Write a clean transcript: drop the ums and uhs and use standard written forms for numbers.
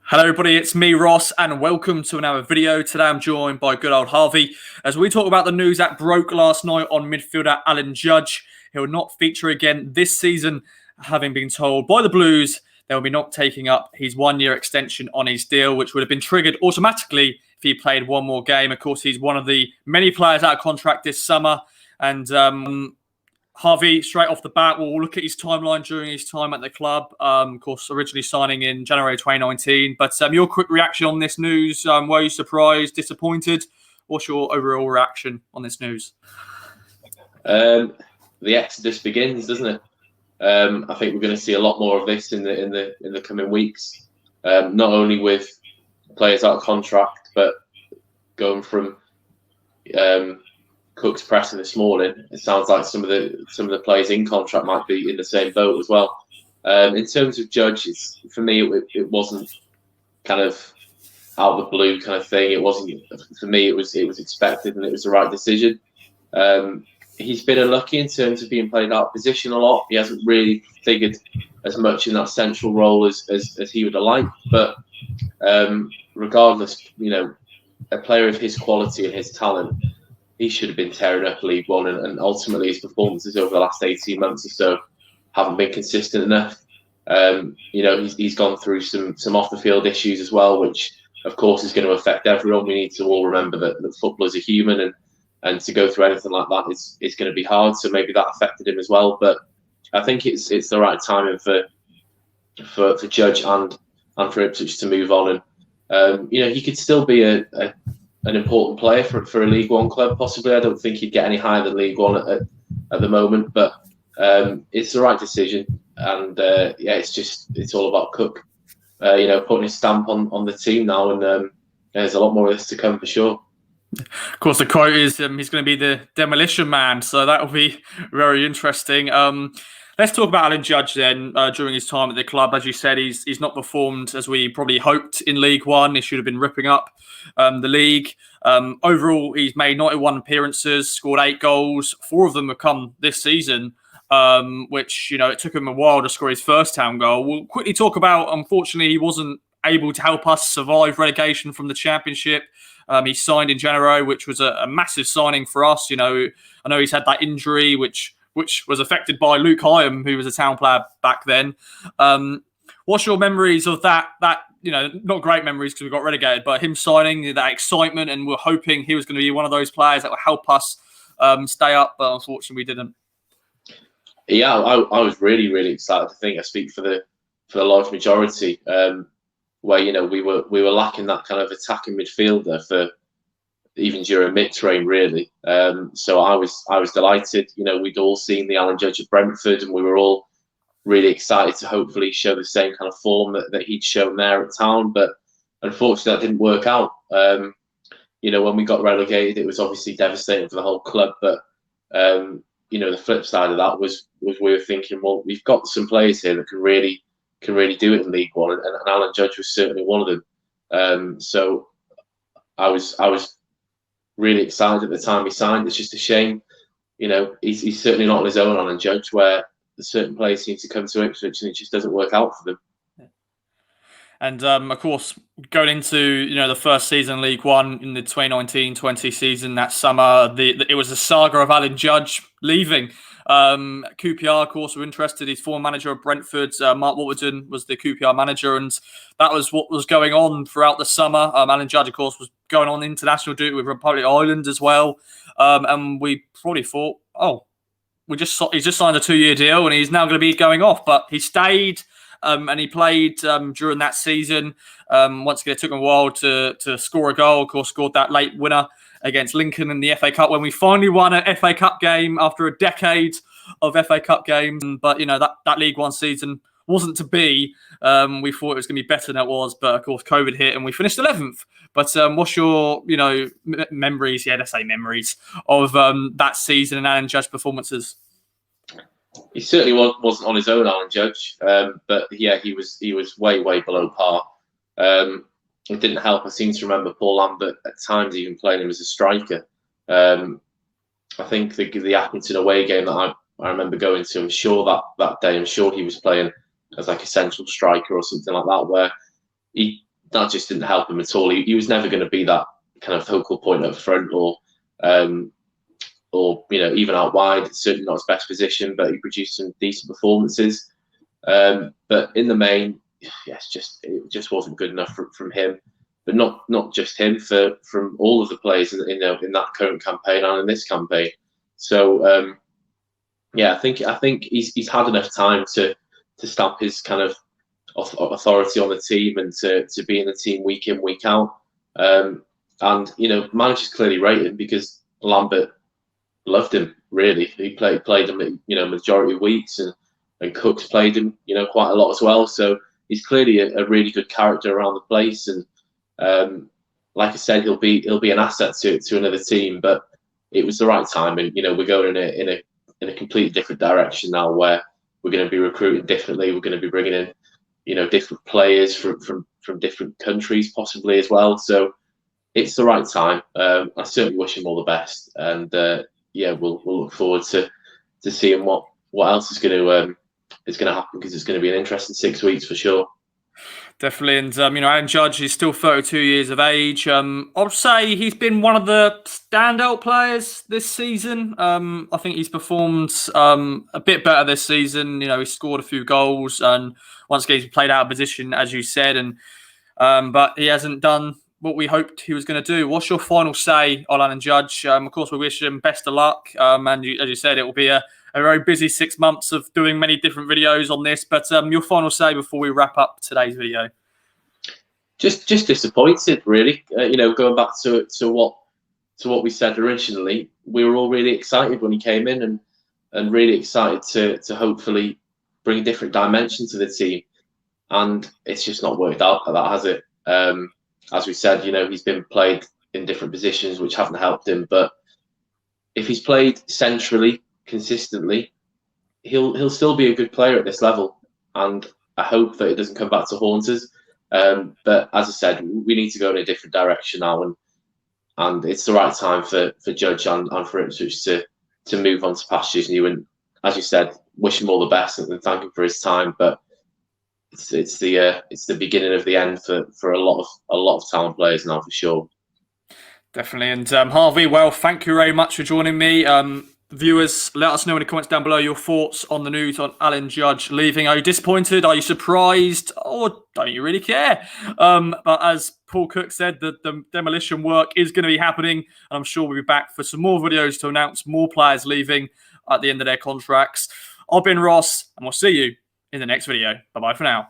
Hello everybody, it's me Ross and welcome to another video. Today I'm joined by good old Harvey as we talk about the news that broke last night on midfielder Alan Judge. He will not feature again this season, having been told by the Blues they will be not taking up his 1-year extension on his deal, which would have been triggered automatically if he played one more game. Of course, he's one of the many players out of contract this summer, and Harvey, straight off the bat, we'll look at his timeline during his time at the club. Of course, originally signing in January 2019. But your quick reaction on this news, were you surprised, disappointed? What's your overall reaction on this news? The exodus begins, doesn't it? I think we're going to see a lot more of this in the coming weeks. Not only with players out of contract, but going from Cook's presser this morning, it sounds like some of the players in contract might be in the same boat as well. In terms of Judge, for me it wasn't kind of out of the blue kind of thing. It wasn't, for me. It was expected and it was the right decision. He's been unlucky in terms of being played out of position a lot. He hasn't really figured as much in that central role as he would have liked. But regardless, a player of his quality and his talent, he should have been tearing up League One, and ultimately his performances over the last 18 months or so haven't been consistent enough. He's gone through some off the field issues as well, which of course is going to affect everyone. We need to all remember that footballers are human, and to go through anything like that is going to be hard. So maybe that affected him as well. But I think it's the right timing for Judge and for Ipswich to move on. And he could still be an important player for a League One club, possibly. I don't think he'd get any higher than League One at the moment, but it's the right decision. And it's all about Cook, putting his stamp on the team now, and there's a lot more of this to come for sure. Of course, the quote is he's going to be the demolition man, so that will be very interesting. Let's talk about Alan Judge then. During his time at the club, as you said, he's not performed as we probably hoped in League One. He should have been ripping up the league. Overall, he's made 91 appearances, scored 8 goals. 4 of them have come this season, which, it took him a while to score his first Town goal. We'll quickly talk about, unfortunately, he wasn't able to help us survive relegation from the Championship. He signed in January, which was a massive signing for us. I know he's had that injury, which was affected by Luke Hyam, who was a Town player back then. What's your memories of that? Not great memories because we got relegated, but him signing, that excitement, and we're hoping he was going to be one of those players that would help us stay up, but unfortunately we didn't. Yeah, I was really, really excited. I think I speak for the large majority, where we were lacking that kind of attacking midfielder for even during Mick's reign, really. So I was delighted. We'd all seen the Alan Judge at Brentford, and we were all really excited to hopefully show the same kind of form that he'd shown there at Town. But unfortunately, that didn't work out. When we got relegated, it was obviously devastating for the whole club. But the flip side of that was we were thinking, well, we've got some players here that can really do it in League One, and Alan Judge was certainly one of them. So I was really excited at the time he signed. It's just a shame, he's certainly not on his own, Alan Judge, where certain players seem to come to Ipswich and it just doesn't work out for them. And of course, going into the first season in League One in the 2019-20 season, that summer, it was a saga of Alan Judge leaving. QPR, of course, were interested. His former manager of Brentford, Mark Waterton, was the QPR manager, and that was what was going on throughout the summer. Alan Judge, of course, was going on international duty with Republic Island as well, and we probably thought, he's just signed a 2-year deal and he's now going to be going off, but he stayed. And he played during that season. Once again, it took him a while to score a goal. Of course, scored that late winner against Lincoln in the FA Cup when we finally won an FA Cup game after a decade of FA Cup games. But, that League One season wasn't to be. We thought it was going to be better than it was. But, of course, COVID hit and we finished 11th. But what's your, memories, let's say memories, of that season and Alan Judge performances? He certainly wasn't on his own, Alan Judge, but yeah, he was way below par. It didn't help. I seem to remember Paul Lambert at times even playing him as a striker. I think the Accrington away game that I remember going to, I'm sure that day, I'm sure he was playing as like a central striker or something like that, where he that just didn't help him at all. He was never going to be that kind of focal point up front, um, or even out wide. It's certainly not his best position, but he produced some decent performances. But in the main, yes, it just wasn't good enough from him. But not just him, from all of the players in that current campaign and in this campaign. So yeah, I think he's had enough time to stamp his kind of authority on the team and to be in the team week in, week out. And managers clearly rate him because Lambert loved him. Really, he played him majority of weeks, and Cooks played him quite a lot as well. So he's clearly a really good character around the place, and like I said, he'll be an asset to another team. But it was the right time, and we're going in a completely different direction now, where we're going to be recruiting differently. We're going to be bringing in different players from different countries possibly as well. So it's the right time. I certainly wish him all the best, and yeah, we'll look forward to seeing what else is going to happen, because it's going to be an interesting 6 weeks for sure. Definitely, and Alan Judge is still 32 years of age. I'd say he's been one of the standout players this season. I think he's performed a bit better this season. He scored a few goals, and once again he's played out of position, as you said, and but he hasn't done what we hoped he was going to do. What's your final say on Alan Judge? Of course, we wish him best of luck, and as you said, it will be a very busy 6 months of doing many different videos on this. But your final say before we wrap up today's video. Just disappointed, really. Going back to what we said originally, we were all really excited when he came in, and really excited to hopefully bring a different dimension to the team. And it's just not worked out like that, has it? As we said, he's been played in different positions which haven't helped him. But if he's played centrally consistently, he'll still be a good player at this level. And I hope that it doesn't come back to haunt us. But as I said, we need to go in a different direction now, and it's the right time for Judge and for Ipswich to move on to pastures new. And as you said, wish him all the best and thank him for his time. But it's the beginning of the end for a lot of Town players now, for sure. Definitely, and Harvey, well, thank you very much for joining me. Viewers, let us know in the comments down below your thoughts on the news on Alan Judge leaving. Are you disappointed? Are you surprised? Or don't you really care? But as Paul Cook said, the demolition work is going to be happening, and I'm sure we'll be back for some more videos to announce more players leaving at the end of their contracts. I've been Ross, and we'll see you in the next video. Bye-bye for now.